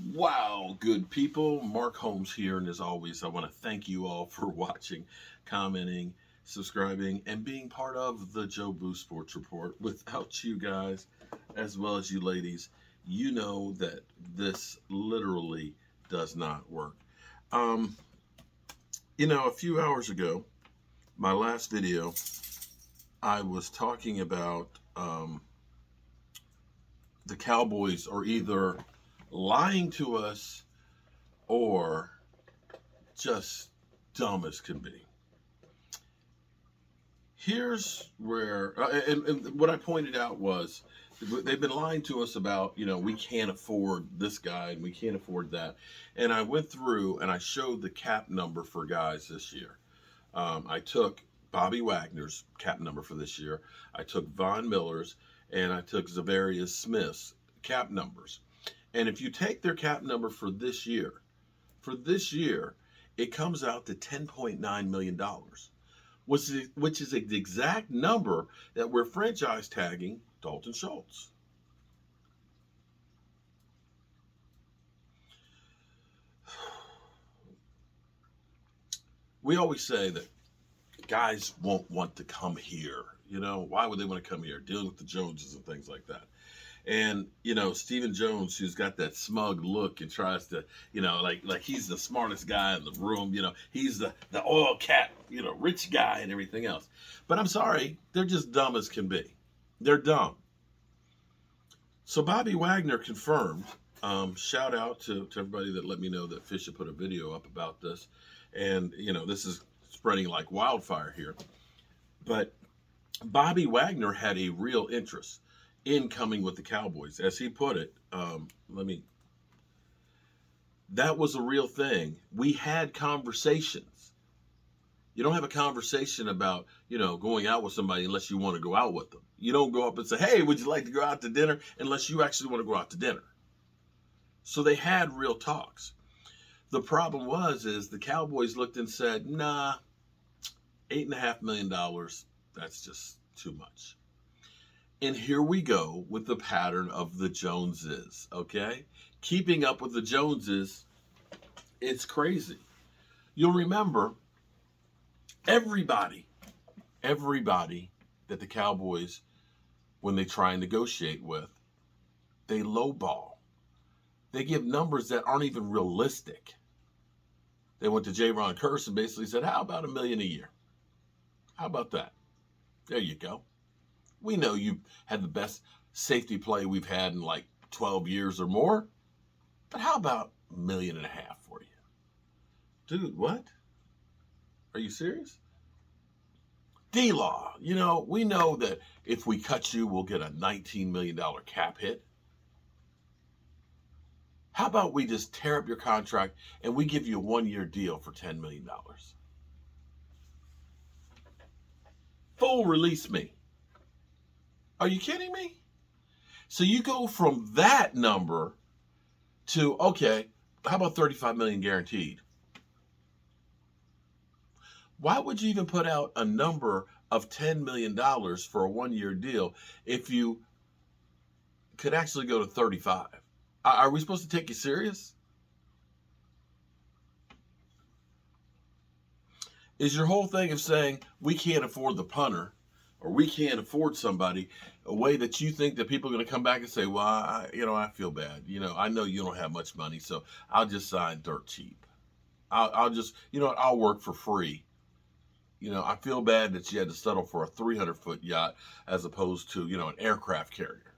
Wow, good people. Mark Holmes here, and as always, I want to thank you all for watching, commenting, subscribing, and being part of the Joe Boo Sports Report. Without you guys, as well as you ladies, you know that this literally does not work. Um, a few hours ago, my last video, I was talking about the Cowboys are either lying to us or just dumb as can be. Here's where, and what I pointed out was they've been lying to us about, we can't afford this guy and we can't afford that. And I went through and I showed the cap number for guys this year. I took Bobby Wagner's cap number for this year. I took Von Miller's and I took Zavarius Smith's cap numbers. And if you take their cap number for this year, it comes out to $10.9 million, which is the exact number that we're franchise tagging Dalton Schultz. We always say that guys won't want to come here. Why would they want to come here? Dealing with the Joneses and things like that. And Stephen Jones, who's got that smug look and tries to, like he's the smartest guy in the room. He's the oil cat, rich guy and everything else. But I'm sorry, they're just dumb as can be. They're dumb. So Bobby Wagner confirmed. Shout out to everybody that let me know that Fish had put a video up about this, and this is spreading like wildfire here. But Bobby Wagner had a real interest in coming with the Cowboys. As he put it, that was a real thing. We had conversations. You don't have a conversation about, going out with somebody unless you want to go out with them. You don't go up and say, hey, would you like to go out to dinner? Unless you actually want to go out to dinner. So they had real talks. The problem is the Cowboys looked and said, nah, $8.5 million, that's just too much. And here we go with the pattern of the Joneses, okay? Keeping up with the Joneses, it's crazy. You'll remember everybody that the Cowboys, when they try and negotiate with, they lowball. They give numbers that aren't even realistic. They went to J. Ron Curse and basically said, how about $1 million a year? How about that? There you go. We know you had the best safety play we've had in like 12 years or more. But how about $1.5 million for you? Dude, what? Are you serious? D-Law, we know that if we cut you, we'll get a $19 million cap hit. How about we just tear up your contract and we give you a 1-year deal for $10 million? Full release me. Are you kidding me? So you go from that number to, okay, how about $35 million guaranteed? Why would you even put out a number of $10 million for a 1-year deal if you could actually go to 35? Are we supposed to take you serious? Is your whole thing of saying we can't afford the punter or we can't afford somebody a way that you think that people are going to come back and say, well, I feel bad. I know you don't have much money, so I'll just sign dirt cheap. I'll just, I'll work for free. I feel bad that you had to settle for a 300-foot yacht as opposed to, an aircraft carrier.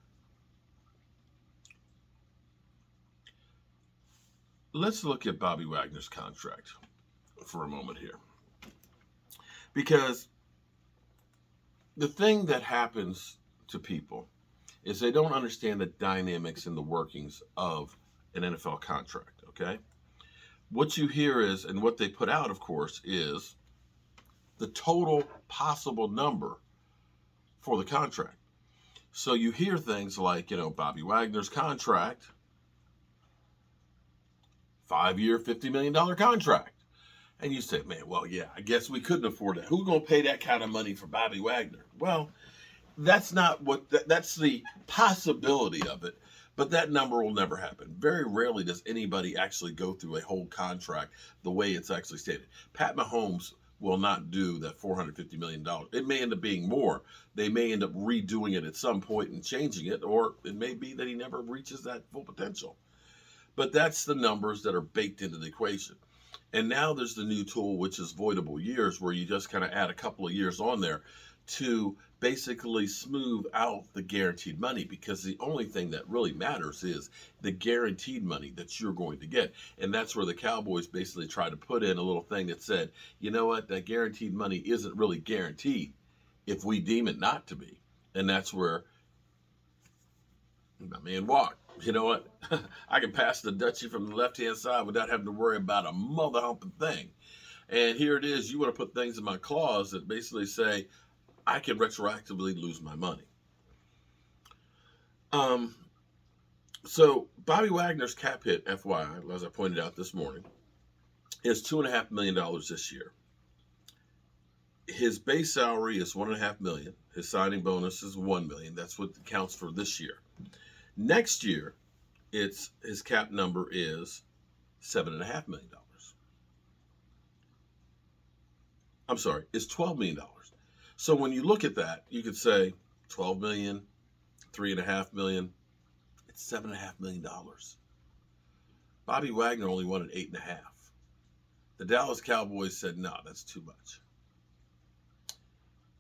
Let's look at Bobby Wagner's contract for a moment here. Because the thing that happens to people is they don't understand the dynamics and the workings of an NFL contract, okay? What you hear is, and what they put out, of course, is the total possible number for the contract. So you hear things like, Bobby Wagner's contract, 5-year, $50 million contract. And you say, man, well, yeah, I guess we couldn't afford that. Who's going to pay that kind of money for Bobby Wagner? Well, that's not what, that's the possibility of it. But that number will never happen. Very rarely does anybody actually go through a whole contract the way it's actually stated. Pat Mahomes will not do that $450 million. It may end up being more. They may end up redoing it at some point and changing it, or it may be that he never reaches that full potential. But that's the numbers that are baked into the equation. And now there's the new tool, which is voidable years, where you just kind of add a couple of years on there to basically smooth out the guaranteed money, because the only thing that really matters is the guaranteed money that you're going to get. And that's where the Cowboys basically tried to put in a little thing that said, you know what, that guaranteed money isn't really guaranteed if we deem it not to be. And that's where my man walked. You know what? I can pass the Dutchie from the left-hand side without having to worry about a mother humping thing. And here it is. You want to put things in my clause that basically say I can retroactively lose my money. So Bobby Wagner's cap hit, FYI, as I pointed out this morning, is $2.5 million this year. His base salary is $1.5 million. His signing bonus is $1 million. That's what counts for this year. Next year, his cap number is $7.5 million. I'm sorry, it's $12 million. So when you look at that, you could say 12 million, 3.5 million, it's $7.5 million. Bobby Wagner only wanted 8.5. The Dallas Cowboys said, no, that's too much.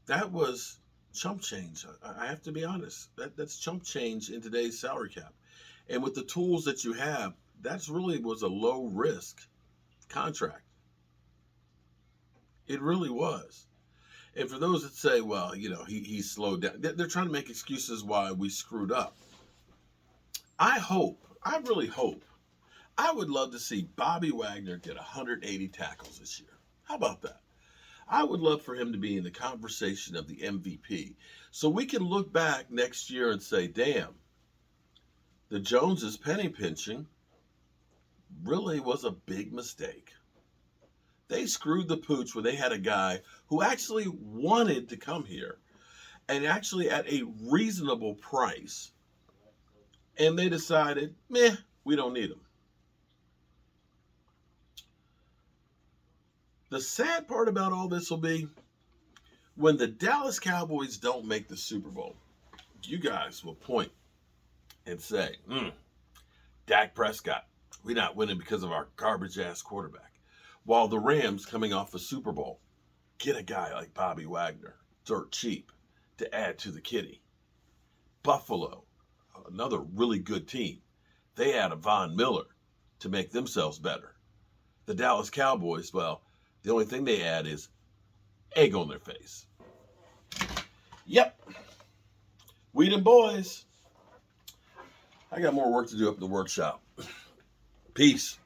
That was chump change. I have to be honest. That's chump change in today's salary cap. And with the tools that you have, that's really was a low risk contract. It really was. And for those that say, well, you know, he slowed down, they're trying to make excuses why we screwed up. I really hope, I would love to see Bobby Wagner get 180 tackles this year. How about that? I would love for him to be in the conversation of the MVP. So we can look back next year and say, damn, the Joneses penny pinching really was a big mistake. They screwed the pooch when they had a guy who actually wanted to come here and actually at a reasonable price. And they decided, meh, we don't need him. The sad part about all this will be when the Dallas Cowboys don't make the Super Bowl, you guys will point and say, Dak Prescott, we're not winning because of our garbage-ass quarterback. While the Rams, coming off the Super Bowl, get a guy like Bobby Wagner, dirt cheap, to add to the kitty. Buffalo, another really good team, they add a Von Miller to make themselves better. The Dallas Cowboys, well, the only thing they add is egg on their face. Yep. We the boys. I got more work to do up in the workshop. Peace.